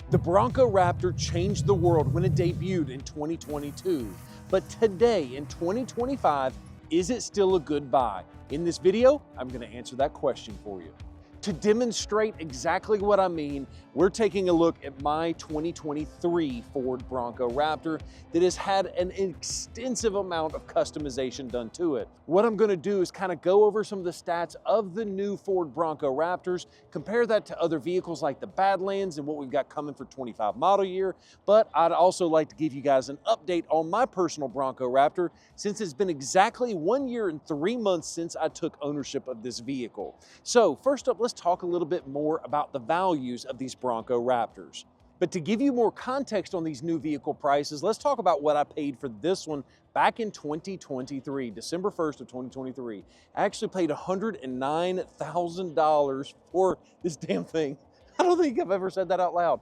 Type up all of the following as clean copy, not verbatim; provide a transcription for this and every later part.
The Bronco Raptor changed the world when it debuted in 2022. But today, in 2025, is it still a good buy? In this video, I'm going to answer that question for you. To demonstrate exactly what I mean, we're taking a look at my 2023 Ford Bronco Raptor that has had an extensive amount of customization done to it. What I'm going to do is kind of go over some of the stats of the new Ford Bronco Raptors, compare that to other vehicles like the Badlands and what we've got coming for 25 model year. But I'd also like to give you guys an update on my personal Bronco Raptor, since it's been exactly 1 year and 3 months since I took ownership of this vehicle. So first up, let's talk a little bit more about the values of these Bronco Raptors. But to give you more context on these new vehicle prices, let's talk about what I paid for this one back in 2023, December 1st of 2023. I actually paid $109,000 for this damn thing. I don't think I've ever said that out loud.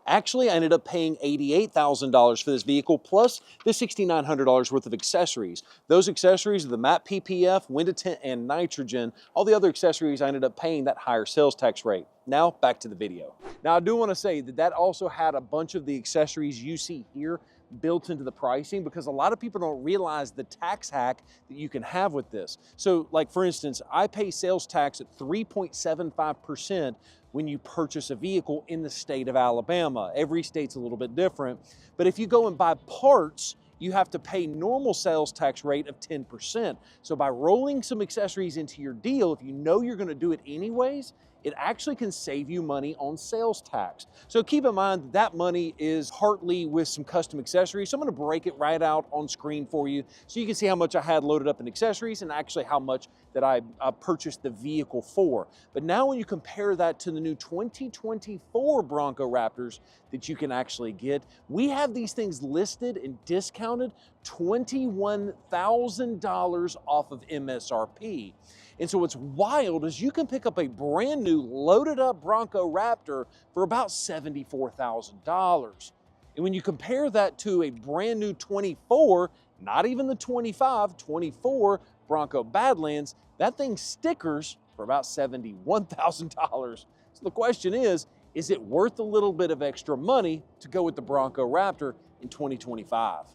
Actually, I ended up paying $88,000 for this vehicle, plus the $6,900 worth of accessories. Those accessories are the matte PPF, window tint, and nitrogen. All the other accessories, I ended up paying that higher sales tax rate. Now, back to the video. Now, I do want to say that that also had a bunch of the accessories you see here built into the pricing, because a lot of people don't realize the tax hack that you can have with this. So, like for instance, I pay sales tax at 3.75% when you purchase a vehicle in the state of Alabama. Every state's a little bit different. But if you go and buy parts, you have to pay normal sales tax rate of 10%. So by rolling some accessories into your deal, if you know you're gonna do it anyways, it actually can save you money on sales tax. So keep in mind that money is partly with some custom accessories. So I'm gonna break it right out on screen for you so you can see how much I had loaded up in accessories and actually how much that I purchased the vehicle for. But now when you compare that to the new 2024 Bronco Raptors that you can actually get, we have these things listed and discounted $21,000 off of MSRP. And so what's wild is you can pick up a brand new loaded up Bronco Raptor for about $74,000. And when you compare that to a brand new 24, not even the 25, 24 Bronco Badlands, that thing stickers for about $71,000. So the question is it worth a little bit of extra money to go with the Bronco Raptor in 2025?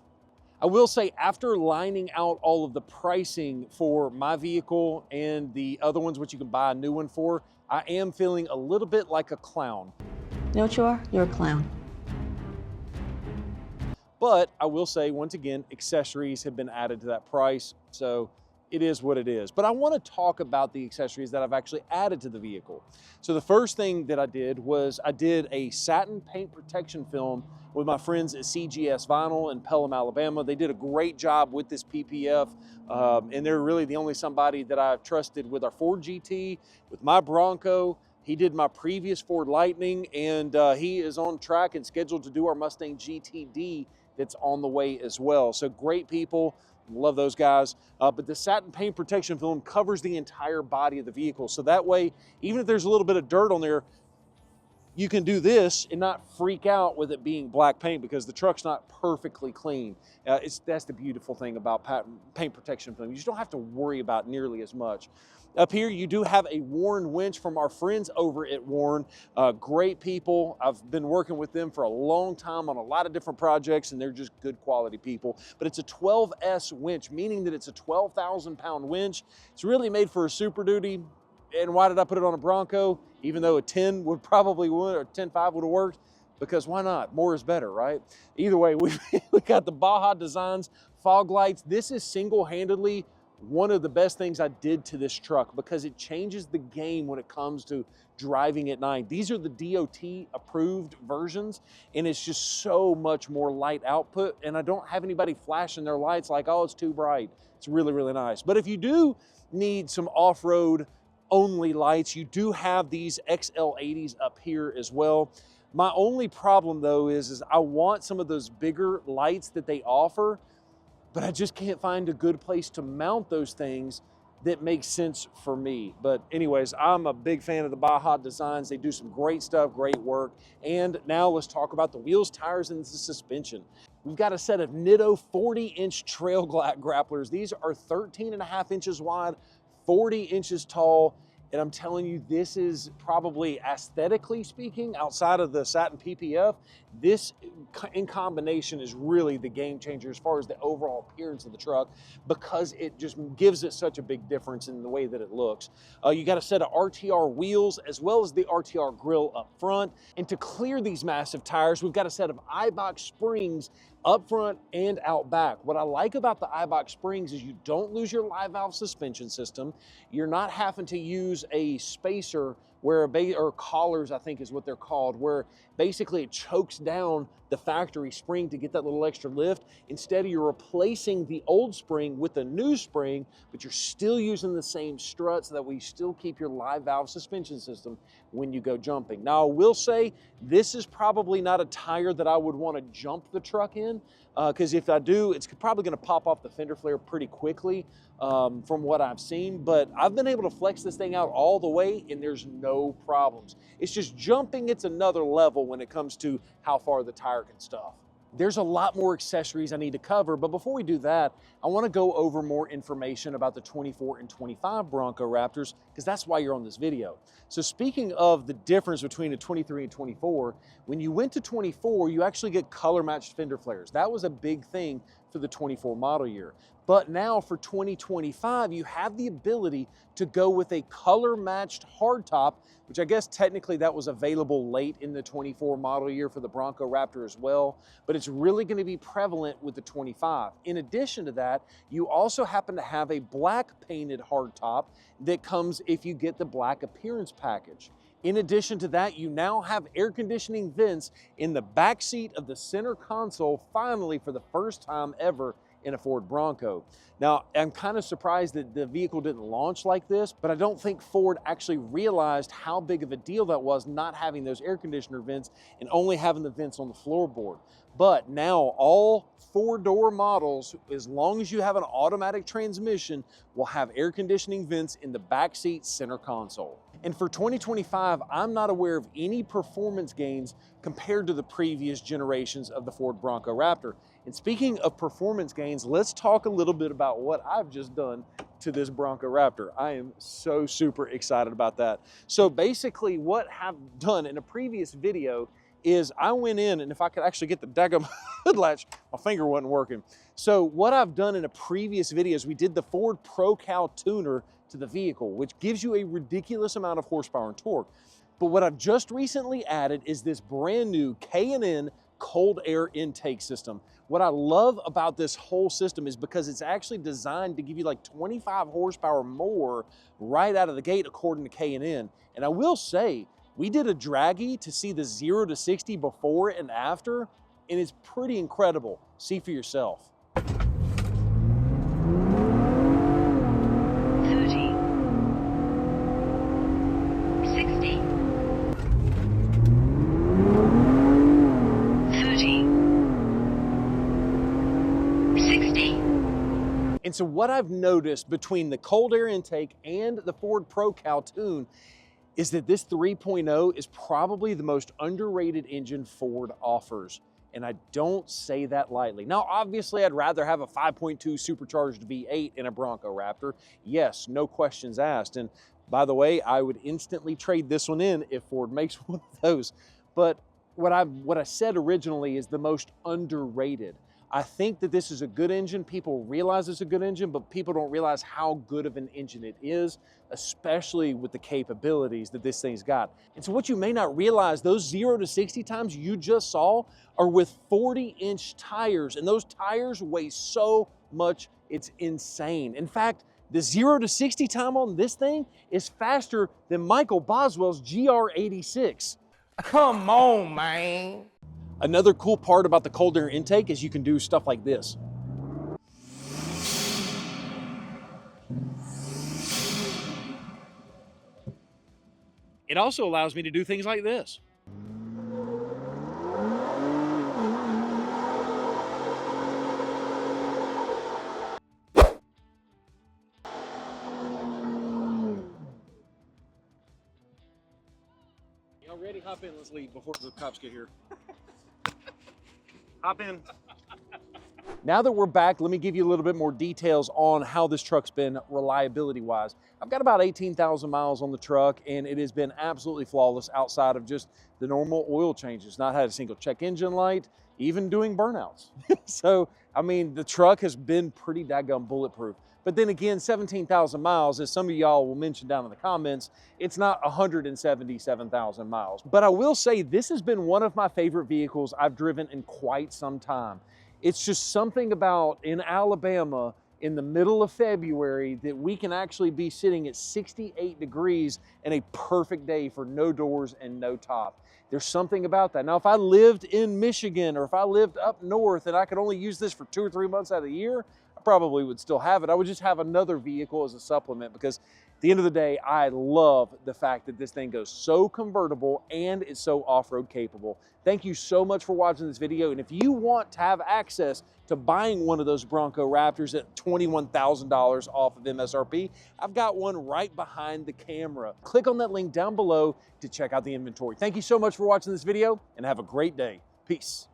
I will say, after lining out all of the pricing for my vehicle and the other ones which you can buy a new one for, I am feeling a little bit like a clown. You know what you are? You're a clown. But I will say, once again, accessories have been added to that price, so it is what it is. But I want to talk about the accessories that I've actually added to the vehicle. So the first thing that I did was I did a satin paint protection film with my friends at CGS Vinyl in Pelham, Alabama. They did a great job with this PPF, and they're really the only somebody that I've trusted with our Ford GT, with my Bronco. He did my previous Ford Lightning, and he is on track and scheduled to do our Mustang GTD that's on the way as well. So great people. Love those guys. But the satin paint protection film covers the entire body of the vehicle. So that way, even if there's a little bit of dirt on there, you can do this and not freak out with it being black paint, because the truck's not perfectly clean. That's the beautiful thing about paint protection film. You just don't have to worry about nearly as much. Up here, you do have a Warren winch from our friends over at Warren. Great people. I've been working with them for a long time on a lot of different projects, and they're just good quality people. But it's a 12S winch, meaning that it's a 12,000-pound winch. It's really made for a Super Duty. And why did I put it on a Bronco? Even though a 10 would probably would, or 10.5 would have worked, because why not? More is better, right? Either way, we got the Baja Designs fog lights. This is single-handedly one of the best things I did to this truck, because it changes the game when it comes to driving at night. These are the DOT approved versions, and it's just so much more light output, and I don't have anybody flashing their lights like, oh, it's too bright. It's really, really nice. But if you do need some off-road only lights, you do have these XL80s up here as well. My only problem though is I want some of those bigger lights that they offer, but I just can't find a good place to mount those things that makes sense for me. But anyways, I'm a big fan of the Baja Designs. They do some great stuff, great work. And now let's talk about the wheels, tires, and the suspension. We've got a set of Nitto 40-inch trail grapplers. These are 13.5 inches wide, 40 inches tall, And I'm telling you, this is probably, aesthetically speaking, outside of the satin PPF, this in combination is really the game changer as far as the overall appearance of the truck, because it just gives it such a big difference in the way that it looks. You got a set of RTR wheels as well as the RTR grille up front. And to clear these massive tires, we've got a set of Eibach Springs up front and out back. What I like about the Eibach Springs is you don't lose your live valve suspension system. You're not having to use a spacer where or collars, I think is what they're called, where basically it chokes down the factory spring to get that little extra lift. Instead, you're replacing the old spring with a new spring, but you're still using the same strut so that we still keep your live valve suspension system when you go jumping. Now, I will say this is probably not a tire that I would want to jump the truck in, because if I do, it's probably going to pop off the fender flare pretty quickly from what I've seen. But I've been able to flex this thing out all the way and there's no problems. It's just jumping, it's another level when it comes to how far the tire can stuff. There's a lot more accessories I need to cover, but before we do that, I want to go over more information about the 24 and 25 Bronco Raptors, because that's why you're on this video. So speaking of the difference between a 23 and 24, when you went to 24, you actually get color matched fender flares. That was a big thing for the 24 model year. But now for 2025, you have the ability to go with a color matched hardtop, which I guess technically that was available late in the 24 model year for the Bronco Raptor as well, but it's really going to be prevalent with the 25. In addition to that, you also happen to have a black painted hardtop that comes if you get the black appearance package. In addition to that, you now have air conditioning vents in the back seat of the center console, finally for the first time ever in a Ford Bronco. Now, I'm kind of surprised that the vehicle didn't launch like this, but I don't think Ford actually realized how big of a deal that was, not having those air conditioner vents and only having the vents on the floorboard. But now all 4-door models, as long as you have an automatic transmission, will have air conditioning vents in the backseat center console. And for 2025, I'm not aware of any performance gains compared to the previous generations of the Ford Bronco Raptor. And speaking of performance gains, let's talk a little bit about what I've just done to this Bronco Raptor. I am so super excited about that. So basically what I've done in a previous video is I went in, and if I could actually get the daggum hood latch, my finger wasn't working. So what I've done in a previous video is we did the Ford Pro-Cal tuner to the vehicle, which gives you a ridiculous amount of horsepower and torque. But what I've just recently added is this brand new K&N cold air intake system. What I love about this whole system is because it's actually designed to give you like 25 horsepower more right out of the gate, according to K&N. And I will say, we did a draggy to see the 0 to 60 before and after, and it's pretty incredible. See for yourself. 60. And so what I've noticed between the cold air intake and the Ford Pro-Cal tune is that this 3.0 is probably the most underrated engine Ford offers. And I don't say that lightly. Now, obviously, I'd rather have a 5.2 supercharged V8 in a Bronco Raptor. Yes, no questions asked. And by the way, I would instantly trade this one in if Ford makes one of those. But what I said originally is the most underrated. I think that this is a good engine. People realize it's a good engine, but people don't realize how good of an engine it is, especially with the capabilities that this thing's got. And so what you may not realize, those 0 to 60 times you just saw are with 40-inch tires, and those tires weigh so much, it's insane. In fact, the 0 to 60 time on this thing is faster than Michael Boswell's GR86. Come on, man. Another cool part about the cold air intake is you can do stuff like this. It also allows me to do things like this. Y'all ready? Hop in, let's leave before the cops get here. Hop in. Now that we're back, let me give you a little bit more details on how this truck's been reliability-wise. I've got about 18,000 miles on the truck, and it has been absolutely flawless outside of just the normal oil changes. Not had a single check engine light, even doing burnouts. So, I mean, the truck has been pretty daggum bulletproof. But then again, 17,000 miles, as some of y'all will mention down in the comments, it's not 177,000 miles. But I will say this has been one of my favorite vehicles I've driven in quite some time. It's just something about in Alabama in the middle of February that we can actually be sitting at 68 degrees and a perfect day for no doors and no top. There's something about that. Now, if I lived in Michigan or if I lived up north and I could only use this for 2 or 3 months out of the year, I probably would still have it. I would just have another vehicle as a supplement because at the end of the day, I love the fact that this thing goes so convertible and it's so off-road capable. Thank you so much for watching this video. And if you want to have access to buying one of those Bronco Raptors at $21,000 off of MSRP, I've got one right behind the camera. Click on that link down below to check out the inventory. Thank you so much for watching this video and have a great day. Peace.